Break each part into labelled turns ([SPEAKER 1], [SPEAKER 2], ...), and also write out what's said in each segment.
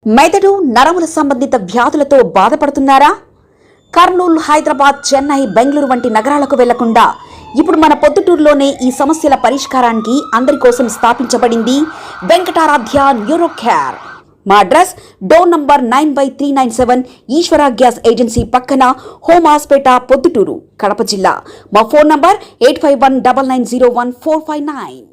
[SPEAKER 1] మెదడు నరముల సంబంధిత వ్యాధులతో బాధపడుతున్నారా? కర్నూలు, హైదరాబాద్, చెన్నై, బెంగళూరు వంటి నగరాలకు వెళ్లకుండా ఇప్పుడు మన పొద్దుటూరులోనే ఈ సమస్యల పరిష్కారానికి అందరి కోసం స్థాపించబడింది వెంకటారాధ్య న్యూరో కేర్. మా అడ్రస్ డోర్ నంబర్ 9/397 ఈశ్వర గ్యాస్ ఏజెన్సీ పక్కన, హోమ్ హాస్పేట, పొద్దుటూరు, కడప జిల్లా. మా ఫోన్ నంబర్ 8519901459.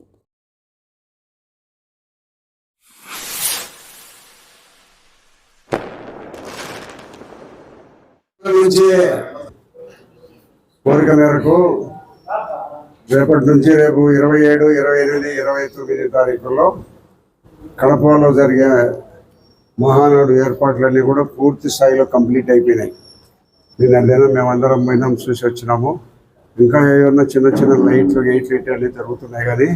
[SPEAKER 2] కోరిక మేరకు రేపటి నుంచి రేపు 27, 28, 29 తారీఖుల్లో కడపలో జరిగే మహానాడు ఏర్పాట్లన్నీ కూడా పూర్తి స్థాయిలో కంప్లీట్ అయిపోయినాయి. నిన్న మేమందరం పోయినాం, చూసి వచ్చినాము. ఇంకా ఏమన్నా చిన్న చిన్న లైట్లు అన్నీ జరుగుతున్నాయి, కానీ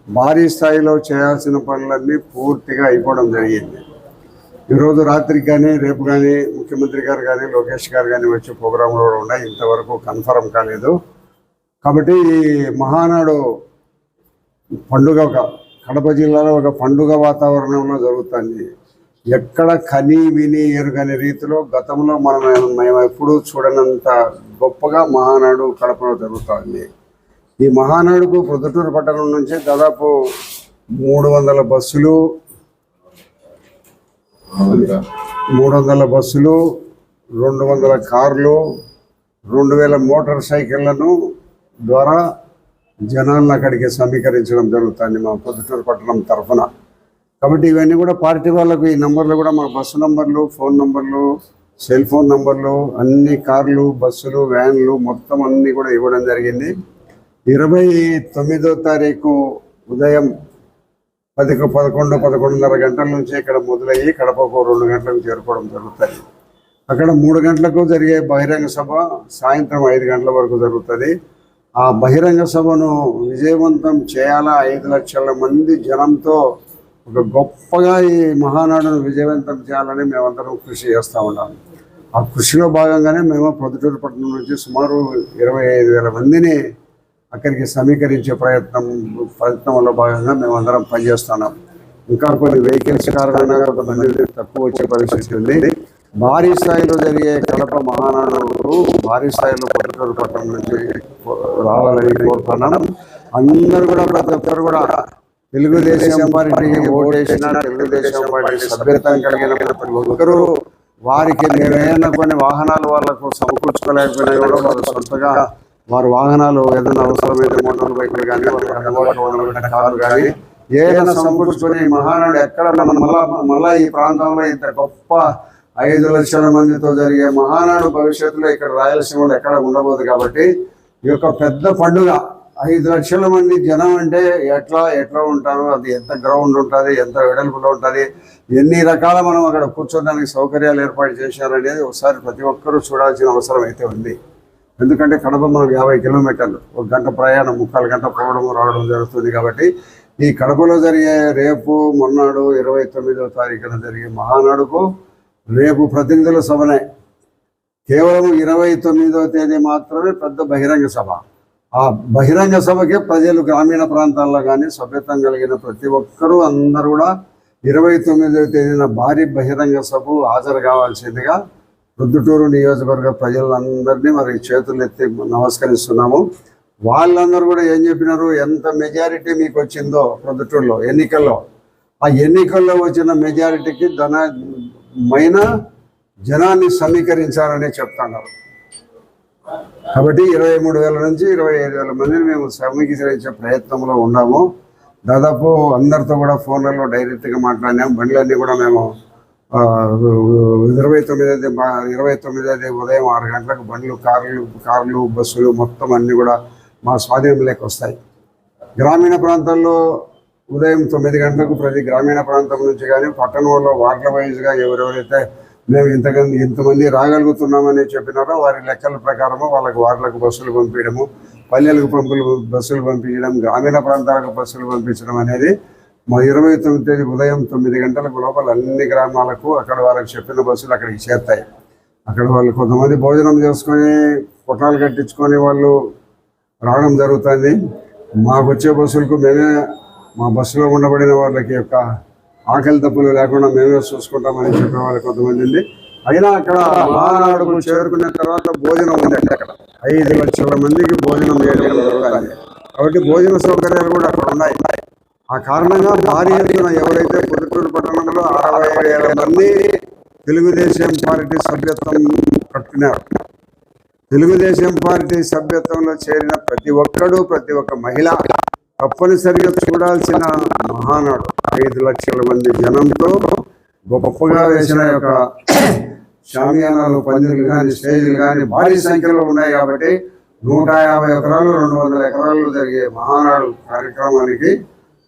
[SPEAKER 2] భారీ స్థాయిలో చేయాల్సిన పనులన్నీ పూర్తిగా అయిపోవడం జరిగింది. ఈరోజు రాత్రికి కానీ రేపు కానీ ముఖ్యమంత్రి గారు కానీ లోకేష్ గారు కానీ వచ్చే ప్రోగ్రాంలు కూడా ఉన్నాయి, ఇంతవరకు కన్ఫర్మ్ కాలేదు. కాబట్టి ఈ మహానాడు పండుగ కడప జిల్లాలో ఒక పండుగ వాతావరణంలో జరుగుతుంది. ఎక్కడ కని విని ఎరుగని రీతిలో గతంలో మేము ఎప్పుడూ చూడనంత గొప్పగా మహానాడు కడపలో జరుగుతుంది. ఈ మహానాడుకు పొద్దుటూరు పట్టణం నుంచి దాదాపు 300 బస్సులు, 200 కార్లు, 2000 మోటార్ సైకిళ్లను ద్వారా జనాలను అక్కడికి సమీకరించడం జరుగుతుంది మా పొద్దుటూరు పట్టణం తరఫున. కాబట్టి ఇవన్నీ కూడా పార్టీ వాళ్ళకు ఈ నంబర్లు కూడా మా బస్సు నంబర్లు, ఫోన్ నంబర్లు, సెల్ ఫోన్ నంబర్లు, అన్ని కార్లు, బస్సులు, వ్యాన్లు మొత్తం అన్నీ కూడా ఇవ్వడం జరిగింది. 29వ తారీఖు ఉదయం 11:30 గంటల నుంచి ఇక్కడ మొదలయ్యి కడపకు 2 గంటలకు చేరుకోవడం జరుగుతుంది. అక్కడ 3 గంటలకు జరిగే బహిరంగ సభ సాయంత్రం 5 గంటల వరకు జరుగుతుంది. ఆ బహిరంగ సభను విజయవంతం చేయాలా, 5 లక్షల మంది జనంతో ఒక గొప్పగా ఈ మహానాడును విజయవంతం చేయాలని మేమందరం కృషి చేస్తూ ఉన్నాము. ఆ కృషిలో భాగంగానే మేము పొద్దుటూరు పట్టణం నుంచి సుమారు 25,000 మందిని అక్కడికి సమీకరించే ప్రయత్నంలో భాగంగా మేమందరం పనిచేస్తున్నాం. ఇంకా కొన్ని వెహికల్స్ కారణంగా కొంతమంది తక్కువ వచ్చే పరిస్థితి ఉంది. భారీ స్థాయిలో జరిగే కడప మహానాడు భారీ స్థాయిలో పొద్దుటూరు పట్టణం నుంచి రావాలని కోరుతున్నాం. అందరూ కూడా, ప్రతి ఒక్కరు కూడా తెలుగుదేశం పార్టీకి ఓటేసిన, తెలుగుదేశం పార్టీ సభ్యత్వం కలిగిన ప్రతి ఒక్కరూ వారికి మేమేమైనా కొన్ని వాహనాలు వాళ్లకు సమకూర్చుకోలేకపోయినా కూడా వాళ్ళు సొంతగా వారి వాహనాలు ఏదైనా అవసరమైతే మోటార్ బైకులు కానీ, కార్లు కానీ ఏదైనా సమకూర్చుకొని మహానాడు ఎక్కడ మళ్ళా ఈ ప్రాంతంలో ఇంత గొప్ప 5 లక్షల మందితో జరిగే మహానాడు భవిష్యత్తులో ఇక్కడ రాయలసీమలో ఎక్కడ ఉండబోదు. కాబట్టి ఈ యొక్క పెద్ద పండుగ 5 లక్షల మంది జనం అంటే ఎట్లా ఉంటారు, అది ఎంత గ్రౌండ్ ఉంటుంది, ఎంత వెడల్పులో ఉంటుంది, ఎన్ని రకాల మనం అక్కడ కూర్చోడానికి సౌకర్యాలు ఏర్పాటు చేశారనేది ఒకసారి ప్రతి ఒక్కరూ చూడాల్సిన అవసరం అయితే ఉంది. ఎందుకంటే కడప మనకు 50 కిలోమీటర్లు, 1 గంట ప్రయాణం, 3/4 గంట పోవడం రావడం జరుగుతుంది. కాబట్టి ఈ కడపలో జరిగే రేపు మొన్నాడు 29వ తారీఖున జరిగే మహానాడుకు రేపు ప్రతినిధుల సభనే, కేవలం 29వ తేదీ మాత్రమే పెద్ద బహిరంగ సభ. ఆ బహిరంగ సభకే ప్రజలు గ్రామీణ ప్రాంతాల్లో కానీ సభ్యత్వం కలిగిన ప్రతి ఒక్కరూ అందరూ కూడా 29వ తేదీన భారీ బహిరంగ సభకు హాజరు కావాల్సిందిగా ప్రొద్దుటూరు నియోజకవర్గ ప్రజలందరినీ మరి చేతులు ఎత్తి నమస్కరిస్తున్నాము. వాళ్ళందరూ కూడా ఏం చెప్పినారు, ఎంత మెజారిటీ మీకు వచ్చిందో ప్రొద్దుటూరులో ఎన్నికల్లో, ఆ ఎన్నికల్లో వచ్చిన మెజారిటీకి జనాన్ని సమీకరించాలని చెప్తున్నారు. కాబట్టి 23,000 నుంచి 25,000 మందిని మేము సమీకరించే ప్రయత్నంలో ఉన్నాము. దాదాపు అందరితో కూడా ఫోన్లలో డైరెక్ట్గా మాట్లాడినాము. బండ్లన్నీ కూడా మేము 29వ ఉదయం 6 గంటలకు బండ్లు, కార్లు, బస్సులు మొత్తం అన్నీ కూడా మా స్వాధీనంలోకి వస్తాయి. గ్రామీణ ప్రాంతాల్లో ఉదయం 9 గంటలకు ప్రతి గ్రామీణ ప్రాంతం నుంచి కానీ పట్టణంలో వార్డుల వైజ్గా ఎవరెవరైతే మేము ఇంతమంది రాగలుగుతున్నామని చెప్పినారో వారి లెక్కల ప్రకారము వాళ్ళకి వార్డులకు బస్సులు పంపించడము, పల్లెలకు బస్సులు పంపించడం, గ్రామీణ ప్రాంతాలకు బస్సులు పంపించడం అనేది మా 29వ తేదీ ఉదయం 9 గంటలకు లోపల అన్ని గ్రామాలకు అక్కడ వాళ్ళకి చెప్పిన బస్సులు అక్కడికి చేరుతాయి. అక్కడ వాళ్ళు కొంతమంది భోజనం చేసుకొని పొట్టాలు కట్టించుకొని వాళ్ళు రావడం జరుగుతుంది. మాకు వచ్చే బస్సులకు మేమే మా బస్సులో ఉండబడిన వాళ్ళకి యొక్క ఆకలి తప్పులు లేకుండా మేమే చూసుకుంటామని చెప్పేవాళ్ళు కొంతమంది ఉంది. అయినా అక్కడ మహానాడుకు చేరుకున్న తర్వాత భోజనం ఉందండి. అక్కడ 5 లక్షల మందికి భోజనం చేయడం జరుగుతుంది. కాబట్టి భోజన సౌకర్యాలు కూడా అక్కడ ఉన్నాయి. ఆ కారణంగా భారీ ఎత్తున ఎవరైతే పొద్దుటూరు పట్టణంలో 60,000 మంది తెలుగుదేశం పార్టీ సభ్యత్వం కట్టినారు. తెలుగుదేశం పార్టీ సభ్యత్వంలో చేరిన ప్రతి ఒక్క మహిళ తప్పనిసరిగా చూడాల్సిన మహానాడు. 5 లక్షల మంది జనంతో గొప్పగా వేసిన యొక్క షామియానాలు, పందిళ్ళు కానీ, స్టేజీలు కానీ భారీ సంఖ్యలో ఉన్నాయి. కాబట్టి 150 ఎకరాలు 200 ఎకరాలు జరిగే మహానాడు కార్యక్రమానికి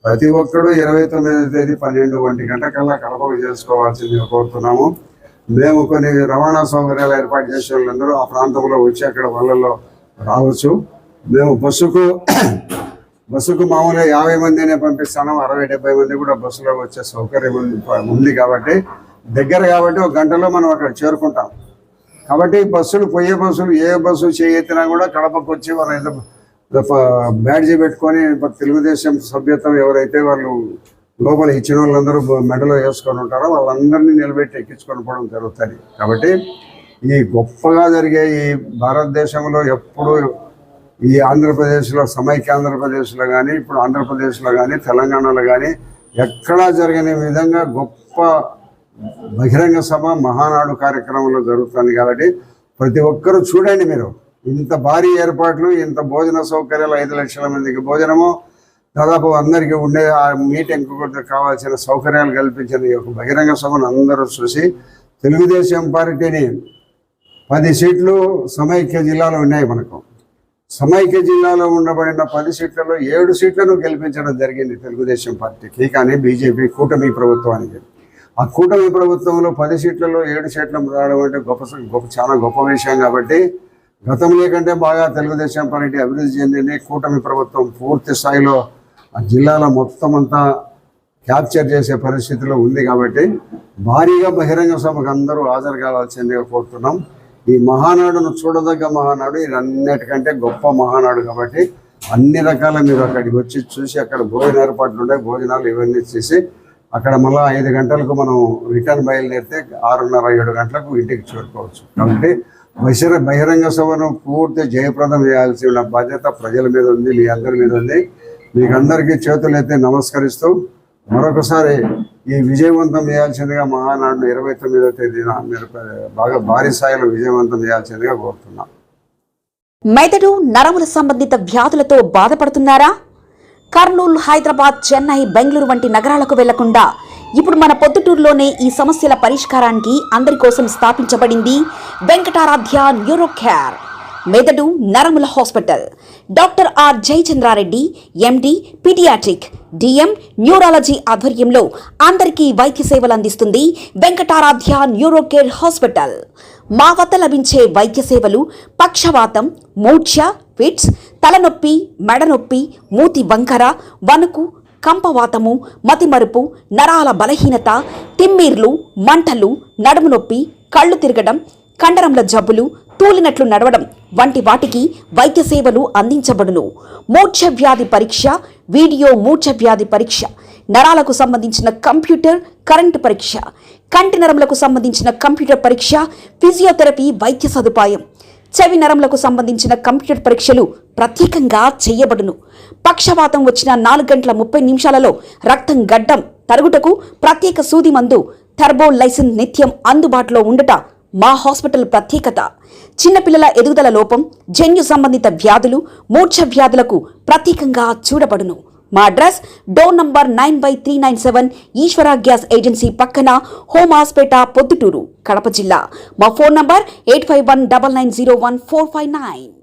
[SPEAKER 2] ప్రతి ఒక్కరూ 29వ తేదీ 12 గంటకల్లా కడపకు చేసుకోవాల్సిందిగా కోరుతున్నాము. మేము కొన్ని రవాణా సౌకర్యాలు ఏర్పాటు చేసే వాళ్ళందరూ ఆ ప్రాంతంలో వచ్చి అక్కడ వాళ్ళల్లో రావచ్చు. మేము బస్సుకు మామూలుగా 50 మందినే పంపిస్తాము. 60-70 మంది కూడా బస్సులో వచ్చే సౌకర్యం ఉంది. కాబట్టి దగ్గర కాబట్టి 1 గంటలో మనం అక్కడ చేరుకుంటాం. కాబట్టి పోయే బస్సులు ఏ బస్సు చేయెత్తినా కూడా కడపకు వచ్చి వాళ్ళు బ్యాడ్జీ పెట్టుకొని తెలుగుదేశం సభ్యత్వం ఎవరైతే వాళ్ళు లోపల ఇచ్చిన వాళ్ళందరూ మెడలో వేసుకొని ఉంటారో వాళ్ళందరినీ నిలబెట్టి ఎక్కించుకొని పోవడం జరుగుతుంది. కాబట్టి ఈ గొప్పగా జరిగే ఈ భారతదేశంలో ఎప్పుడు ఈ ఆంధ్రప్రదేశ్లో, సమైక్య ఆంధ్రప్రదేశ్లో కానీ, ఇప్పుడు ఆంధ్రప్రదేశ్లో కానీ, తెలంగాణలో కానీ ఎక్కడా జరగని విధంగా గొప్ప బహిరంగ సభ మహానాడు కార్యక్రమంలో జరుగుతుంది. కాబట్టి ప్రతి ఒక్కరూ చూడండి. మీరు ఇంత భారీ ఏర్పాట్లు, ఇంత భోజన సౌకర్యాలు, 5 లక్షల మందికి భోజనము, దాదాపు అందరికీ ఉండే ఆ మీటింగ్ కావాల్సిన సౌకర్యాలు కల్పించిన ఈ యొక్క బహిరంగ సభను అందరూ చూసి తెలుగుదేశం పార్టీని 10 సీట్లు సమైక్య జిల్లాలో ఉన్నాయి. మనకు సమైక్య జిల్లాలో ఉండబడిన 10 సీట్లలో 7 సీట్లను గెలిపించడం జరిగింది తెలుగుదేశం పార్టీకి, కానీ బీజేపీ కూటమి ప్రభుత్వానికి. ఆ కూటమి ప్రభుత్వంలో 10 సీట్లలో 7 సీట్లు రావడం అంటే చాలా గొప్ప విషయం. కాబట్టి గతంలో కంటే బాగా తెలుగుదేశం పార్టీ అభివృద్ధి చెందింది. కూటమి ప్రభుత్వం పూర్తి స్థాయిలో ఆ జిల్లాలో మొత్తం అంతా క్యాప్చర్ చేసే పరిస్థితిలో ఉంది. కాబట్టి భారీగా బహిరంగ సభకు అందరూ హాజరు కావాల్సిందిగా కోరుతున్నాం. ఈ మహానాడును చూడదగ్గ మహానాడు, ఇది అన్నిటికంటే గొప్ప మహానాడు. కాబట్టి అన్ని రకాల మీరు అక్కడికి వచ్చి చూసి అక్కడ భోజన ఏర్పాట్లు ఉండే భోజనాలు ఇవన్నీ చేసి అక్కడ మళ్ళీ 5 గంటలకు మనం రిటర్న్ బయలుదేరితే 6:30-7 గంటలకు ఇంటికి చేరుకోవచ్చు. కాబట్టి బహిరంగ సభను పూర్తి జయప్రదం చేయాల్సిన బాధ్యత ప్రజల మీద ఉంది, మీ అందరి మీద ఉంది. మీకు అందరికీ చేతులైతే నమస్కరిస్తూ మరొకసారి ఈ విజయవంతం చేయాల్సిందిగా మహానాడును 29వ తేదీన మీరు బాగా భారీ స్థాయిలో విజయవంతం చేయాల్సిందిగా కోరుతున్నాం.
[SPEAKER 1] మెదడు నరముల సంబంధిత వ్యాధులతో బాధపడుతున్నారా? కర్నూలు, హైదరాబాద్, చెన్నై, బెంగళూరు వంటి నగరాలకు వెళ్లకుండా ఇప్పుడు మన పొద్దుటూరులోనే ఈ సమస్యల పరిష్కారానికి అందరి కోసం స్థాపించబడింది వెంకటారాధ్య న్యూరో కేర్ మెదడు నరముల hospital. Doctor are Jayachandra Reddy, MD, paediatric, DM, neurology ఆధ్వర్యంలో అందరికీ వైద్య సేవలు అందిస్తుంది వెంకటారాధ్య న్యూరో కేర్ హాస్పిటల్. మా వద్ద లభించే వైద్య సేవలు పక్షవాతం, మూర్ఛ, ఫిట్స్, తలనొప్పి, మెడనొప్పి, మూతి వంకర, వణుకు, కంపవాతము, మతిమరుపు, నరాల బలహీనత, తిమ్మిర్లు, మంటలు, నడుము నొప్పి, కళ్ళు తిరగడం, కండరంల జబ్బులు, తూలినట్లు నడవడం వంటి వాటికి వైద్య సేవలు అందించబడును. మూర్ఛ వ్యాధి పరీక్ష, వీడియో మూర్ఛ వ్యాధి పరీక్ష, నరాలకు సంబంధించిన కంప్యూటర్ కరెంటు పరీక్ష, కంటి నరములకు సంబంధించిన కంప్యూటర్ పరీక్ష, ఫిజియోథెరపీ వైద్య సదుపాయం, చెవి నరములకు సంబంధించిన కంప్యూటర్ పరీక్షలు ప్రత్యేకంగా చేయబడును. పక్షవాతం వచ్చిన 4 గంటల 30 నిమిషాలలో రక్తం గడ్డం తరుగుటకు ప్రత్యేక సూది మందు థర్బోలైసిన్ నిత్యం అందుబాటులో ఉండుట మా హాస్పిటల్ ప్రత్యేకత. చిన్నపిల్లల ఎదుగుదల లోపం, జన్యు సంబంధిత వ్యాధులు, మూర్ఛ వ్యాధులకు ప్రత్యేకంగా చూడబడును. మా అడ్రస్ డోర్ నంబర్ 9/397 ఈశ్వర గ్యాస్ ఏజెన్సీ పక్కన, హోమాస్పేట, పొద్దుటూరు, కడప జిల్లా. మా ఫోన్ నంబర్ 8519901459.